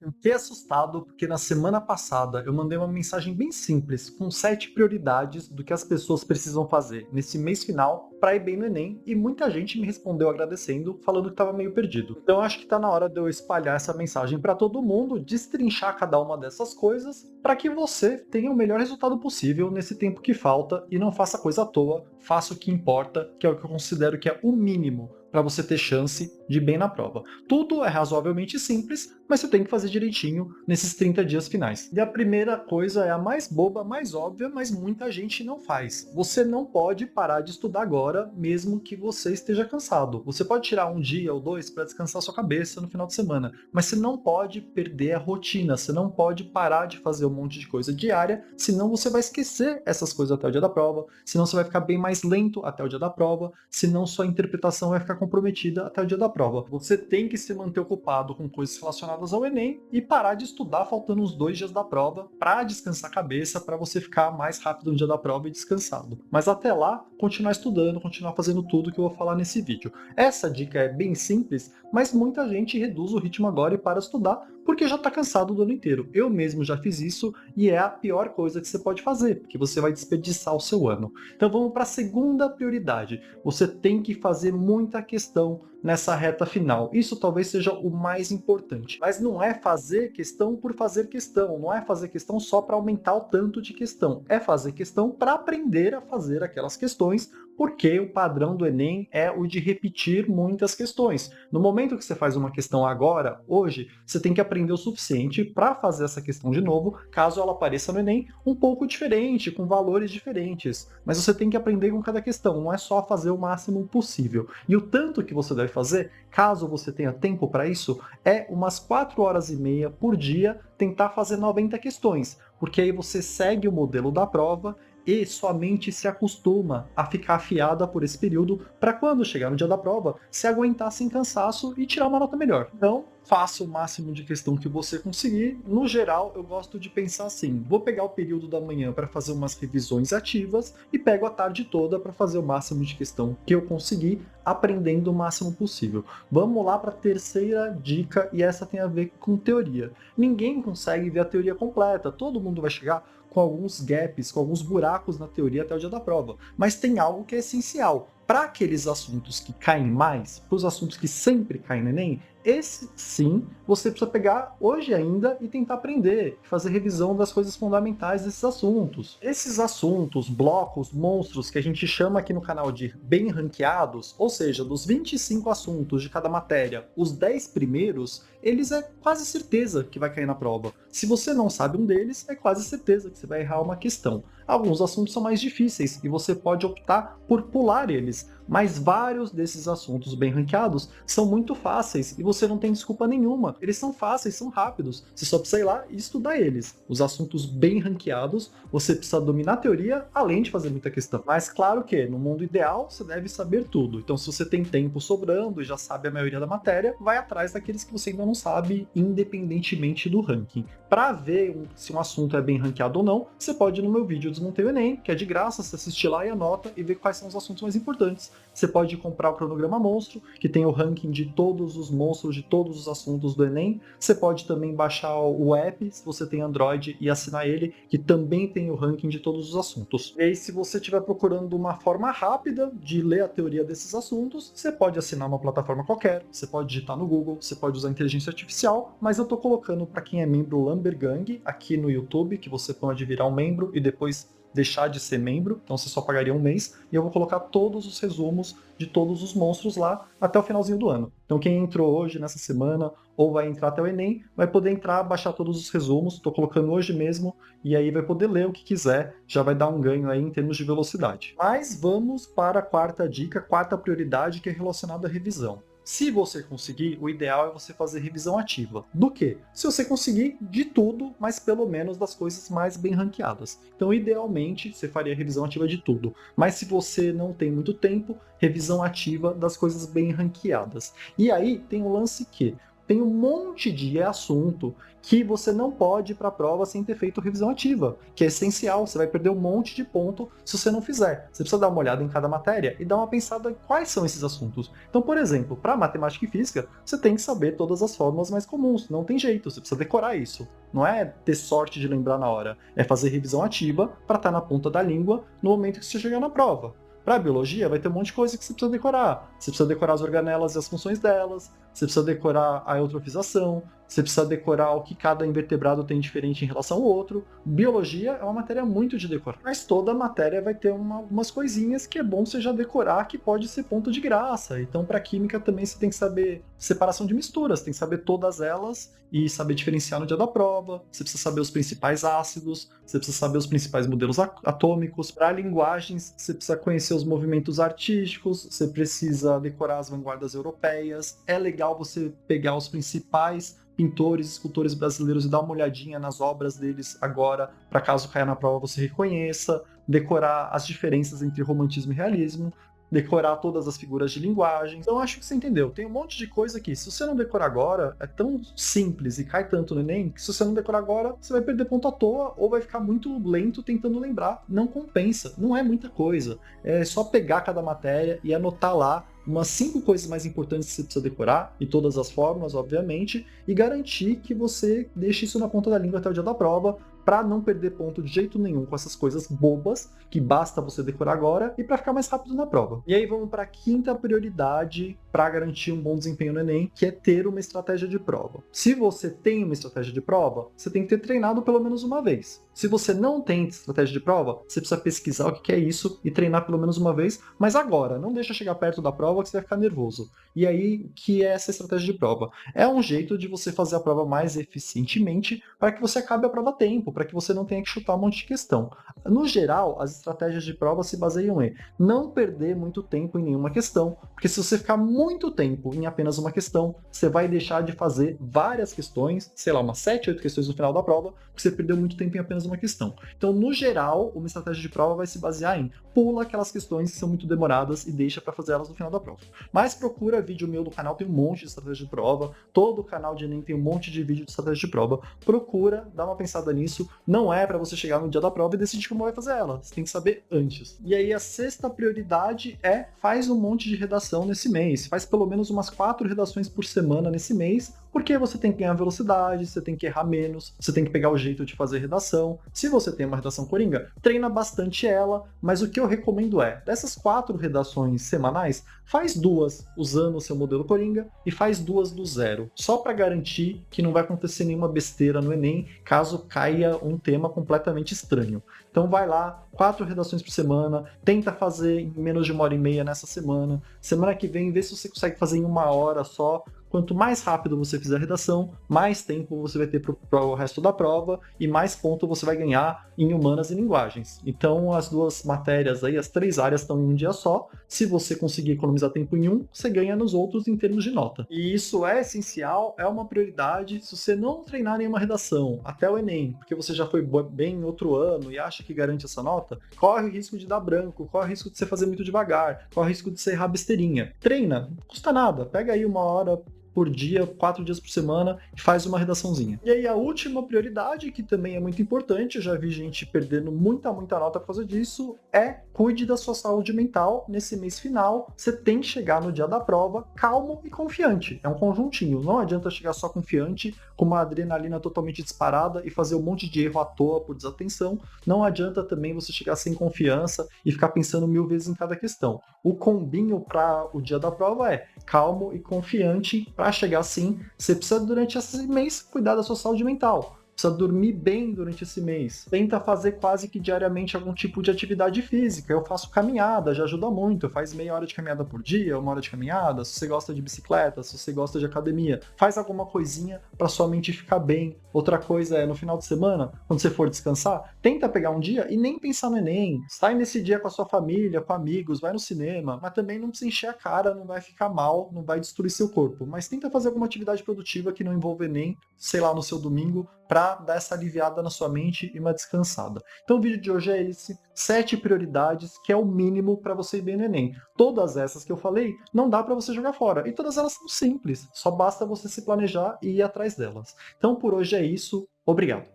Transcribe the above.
Eu fiquei assustado porque na semana passada eu mandei uma mensagem bem simples, com 7 prioridades do que as pessoas precisam fazer nesse mês final para ir bem no Enem, e muita gente me respondeu agradecendo, falando que estava meio perdido. Então eu acho que está na hora de eu espalhar essa mensagem para todo mundo, destrinchar cada uma dessas coisas, para que você tenha o melhor resultado possível nesse tempo que falta e não faça coisa à toa, faça o que importa, que é o que eu considero que é o mínimo para você ter chance de ir bem na prova. Tudo é razoavelmente simples, mas você tem que fazer direitinho nesses 30 dias finais. E a primeira coisa é a mais boba, mais óbvia, mas muita gente não faz. Você não pode parar de estudar agora, mesmo que você esteja cansado. Você pode tirar um dia ou dois para descansar sua cabeça no final de semana, mas você não pode perder a rotina, você não pode parar de fazer um monte de coisa diária, senão você vai esquecer essas coisas até o dia da prova, senão você vai ficar bem mais lento até o dia da prova, senão sua interpretação vai ficar comprometida até o dia da prova. Você tem que se manter ocupado com coisas relacionadas ao Enem e parar de estudar faltando uns 2 dias da prova para descansar a cabeça, para você ficar mais rápido no dia da prova e descansado. Mas até lá, continuar estudando, continuar fazendo tudo que eu vou falar nesse vídeo. Essa dica é bem simples, mas muita gente reduz o ritmo agora e para de estudar porque já está cansado do ano inteiro. Eu mesmo já fiz isso e é a pior coisa que você pode fazer, porque você vai desperdiçar o seu ano. Então vamos para a segunda prioridade. Você tem que fazer muita questão nessa reta final. Isso talvez seja o mais importante. Mas não é fazer questão por fazer questão, não é fazer questão só para aumentar o tanto de questão. É fazer questão para aprender a fazer aquelas questões, porque o padrão do Enem é o de repetir muitas questões. No momento que você faz uma questão agora, hoje, você tem que aprender o suficiente para fazer essa questão de novo, caso ela apareça no Enem um pouco diferente, com valores diferentes. Mas você tem que aprender com cada questão, não é só fazer o máximo possível. E o tanto que você deve fazer, caso você tenha tempo para isso, é umas 4 horas e meia por dia tentar fazer 90 questões, porque aí você segue o modelo da prova e sua mente se acostuma a ficar afiada por esse período para quando chegar no dia da prova, se aguentar sem cansaço e tirar uma nota melhor. Então, faça o máximo de questão que você conseguir. No geral, eu gosto de pensar assim: vou pegar o período da manhã para fazer umas revisões ativas e pego a tarde toda para fazer o máximo de questão que eu conseguir, aprendendo o máximo possível. Vamos lá para a terceira dica, e essa tem a ver com teoria. Ninguém consegue ver a teoria completa, todo mundo vai chegar com alguns gaps, com alguns buracos na teoria até o dia da prova. Mas tem algo que é essencial. Para aqueles assuntos que caem mais, para os assuntos que sempre caem no Enem, esse sim você precisa pegar hoje ainda e tentar aprender, fazer revisão das coisas fundamentais desses assuntos. Esses assuntos, blocos, monstros que a gente chama aqui no canal de bem ranqueados, ou seja, dos 25 assuntos de cada matéria, os 10 primeiros, eles é quase certeza que vai cair na prova. Se você não sabe um deles, é quase certeza que você vai errar uma questão. Alguns assuntos são mais difíceis e você pode optar por pular eles, mas vários desses assuntos bem ranqueados são muito fáceis e você não tem desculpa nenhuma. Eles são fáceis, são rápidos, você só precisa ir lá e estudar eles. Os assuntos bem ranqueados, você precisa dominar a teoria, além de fazer muita questão. Mas claro que, no mundo ideal, você deve saber tudo. Então, se você tem tempo sobrando e já sabe a maioria da matéria, vai atrás daqueles que você ainda não sabe, independentemente do ranking. Para ver se um assunto é bem ranqueado ou não, você pode ir no meu vídeo Desmontei o Enem, que é de graça, você assistir lá e anota e ver quais são os assuntos mais importantes. Você pode comprar o cronograma monstro, que tem o ranking de todos os monstros de todos os assuntos do Enem. Você pode também baixar o app, se você tem Android, e assinar ele, que também tem o ranking de todos os assuntos. E aí, se você estiver procurando uma forma rápida de ler a teoria desses assuntos, você pode assinar uma plataforma qualquer, você pode digitar no Google, você pode usar inteligência artificial, mas eu estou colocando para quem é membro Lambergang aqui no YouTube, que você pode virar um membro e depois deixar de ser membro, então você só pagaria um mês, e eu vou colocar todos os resumos de todos os monstros lá até o finalzinho do ano. Então quem entrou hoje, nessa semana, ou vai entrar até o Enem, vai poder entrar, baixar todos os resumos, estou colocando hoje mesmo, e aí vai poder ler o que quiser, já vai dar um ganho aí em termos de velocidade. Mas vamos para a quarta dica, quarta prioridade, que é relacionada à revisão. Se você conseguir, o ideal é você fazer revisão ativa. Do quê? Se você conseguir de tudo, mas pelo menos das coisas mais bem ranqueadas. Então, idealmente, você faria revisão ativa de tudo. Mas se você não tem muito tempo, revisão ativa das coisas bem ranqueadas. E aí tem o lance que, tem um monte de assunto que você não pode ir para a prova sem ter feito revisão ativa, que é essencial, você vai perder um monte de ponto se você não fizer. Você precisa dar uma olhada em cada matéria e dar uma pensada em quais são esses assuntos. Então, por exemplo, para matemática e física, você tem que saber todas as fórmulas mais comuns, não tem jeito, você precisa decorar isso. Não é ter sorte de lembrar na hora, é fazer revisão ativa para estar na ponta da língua no momento que você chegar na prova. Para biologia, vai ter um monte de coisa que você precisa decorar. Você precisa decorar as organelas e as funções delas, você precisa decorar a eutrofização, você precisa decorar o que cada invertebrado tem diferente em relação ao outro. Biologia é uma matéria muito de decorar, mas toda matéria vai ter algumas coisinhas que é bom você já decorar, que pode ser ponto de graça. Então, para química também você tem que saber separação de misturas, tem que saber todas elas e saber diferenciar no dia da prova. Você precisa saber os principais ácidos, você precisa saber os principais modelos atômicos. Para linguagens, você precisa conhecer os movimentos artísticos, você precisa decorar as vanguardas europeias. É legal você pegar os principais pintores, escultores brasileiros e dar uma olhadinha nas obras deles agora, para caso caia na prova você reconheça, decorar as diferenças entre romantismo e realismo, decorar todas as figuras de linguagem. Então acho que você entendeu. Tem um monte de coisa aqui. Se você não decorar agora, é tão simples e cai tanto no Enem, que se você não decorar agora, você vai perder ponto à toa ou vai ficar muito lento tentando lembrar. Não compensa. Não é muita coisa. É só pegar cada matéria e anotar lá umas 5 coisas mais importantes que você precisa decorar, e todas as fórmulas, obviamente, e garantir que você deixe isso na ponta da língua até o dia da prova, para não perder ponto de jeito nenhum com essas coisas bobas, que basta você decorar agora, e para ficar mais rápido na prova. E aí vamos para a quinta prioridade para garantir um bom desempenho no Enem, que é ter uma estratégia de prova. Se você tem uma estratégia de prova, você tem que ter treinado pelo menos uma vez. Se você não tem estratégia de prova, você precisa pesquisar o que é isso e treinar pelo menos uma vez, mas agora, não deixa chegar perto da prova que você vai ficar nervoso. E aí, o que é essa estratégia de prova? É um jeito de você fazer a prova mais eficientemente para que você acabe a prova a tempo, para que você não tenha que chutar um monte de questão. No geral, as estratégias de prova se baseiam em não perder muito tempo em nenhuma questão, porque se você ficar muito tempo em apenas uma questão, você vai deixar de fazer várias questões, sei lá, umas 7, 8 questões no final da prova, porque você perdeu muito tempo em apenas uma questão. Então, no geral, uma estratégia de prova vai se basear em pula aquelas questões que são muito demoradas e deixa para fazer elas no final da prova. Mas procura vídeo meu do canal, tem um monte de estratégia de prova, todo o canal de Enem tem um monte de vídeo de estratégia de prova. Procura, dá uma pensada nisso, não é para você chegar no dia da prova e decidir como vai fazer ela, você tem que saber antes. E aí a sexta prioridade é faz um monte de redação nesse mês, faz pelo menos umas 4 redações por semana nesse mês, porque você tem que ganhar velocidade, você tem que errar menos, você tem que pegar o jeito de fazer redação. Se você tem uma redação coringa, treina bastante ela, mas o que eu recomendo é, dessas 4 redações semanais, faz 2 usando o seu modelo coringa e faz 2 do zero, só para garantir que não vai acontecer nenhuma besteira no Enem, caso caia um tema completamente estranho. Então vai lá, 4 redações por semana, tenta fazer em menos de 1h30 nessa semana. Semana que vem, vê se você consegue fazer em 1 hora só. Quanto mais rápido você fizer a redação, mais tempo você vai ter para o resto da prova e mais ponto você vai ganhar em humanas e linguagens. Então as 2 matérias aí, as 3 áreas estão em um dia só. Se você conseguir economizar tempo em um, você ganha nos outros em termos de nota. E isso é essencial, é uma prioridade. Se você não treinar nenhuma redação até o Enem, porque você já foi bem em outro ano e acha que garante essa nota, corre o risco de dar branco, corre o risco de você fazer muito devagar, corre o risco de você errar besteirinha. Treina, não custa nada, pega aí 1 hora por dia, 4 dias por semana, e faz uma redaçãozinha. E aí a última prioridade, que também é muito importante, eu já vi gente perdendo muita nota por causa disso, é cuide da sua saúde mental nesse mês final. Você tem que chegar no dia da prova calmo e confiante. É um conjuntinho, não adianta chegar só confiante, com uma adrenalina totalmente disparada e fazer um monte de erro à toa por desatenção. Não adianta também você chegar sem confiança e ficar pensando 1000 vezes em cada questão. O combinho para o dia da prova é calmo e confiante. Para chegar assim, você precisa durante esse mês cuidar da sua saúde mental. Precisa dormir bem durante esse mês. Tenta fazer quase que diariamente algum tipo de atividade física. Eu faço caminhada, já ajuda muito. Faz meia hora de caminhada por dia, 1 hora de caminhada. Se você gosta de bicicleta, se você gosta de academia, faz alguma coisinha para sua mente ficar bem. Outra coisa é, no final de semana, quando você for descansar, tenta pegar um dia e nem pensar no Enem. Sai nesse dia com a sua família, com amigos, vai no cinema, mas também não precisa encher a cara, não vai ficar mal, não vai destruir seu corpo. Mas tenta fazer alguma atividade produtiva que não envolva Enem, sei lá, no seu domingo, para já dá essa aliviada na sua mente e uma descansada. Então o vídeo de hoje é esse, 7 prioridades, que é o mínimo para você ir bem no Enem. Todas essas que eu falei, não dá para você jogar fora. E todas elas são simples, só basta você se planejar e ir atrás delas. Então por hoje é isso, obrigado.